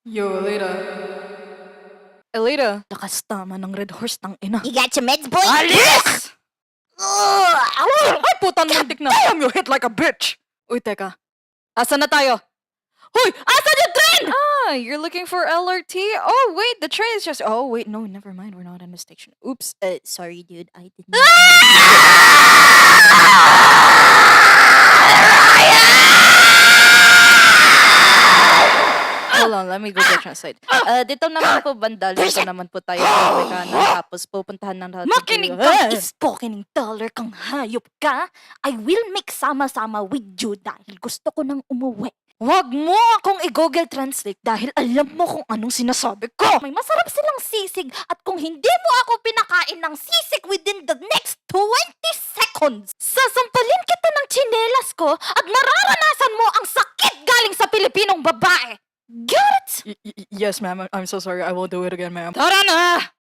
Yo, Elita. Elita. Lakas tama ng red horse ng ina. You got your meds, boy? Alis! Ay, putan muntik na. Damn, you hit like a bitch. Uy, teka. Asan na tayo? Hoy! Asan yung train? Ah, you're looking for LRT? Oh, wait, the train is just... Oh, wait, no, never mind. We're not in the station. Oops. Sorry, dude. I didn't. Hold on, let me Google Translate. Dito naman po banda, dito naman po tayo sa Amerikana, tapos pupuntahan ng natin. Makinig kang spoken dollar kang hayop ka. I will make sama-sama with you dahil gusto ko nang umuwi. Huwag mo akong i-Google Translate dahil alam mo kung anong sinasabi ko. May masarap silang sisig at kung hindi mo ako pinakain ng sisig within the next 20 seconds, sasampalin kita ng tsinelas ko at mararanasan mo ang sakit galing sa Pilipinong babae. Get it? Yes, ma'am. I'm so sorry. I won't do it again, ma'am. Tara na!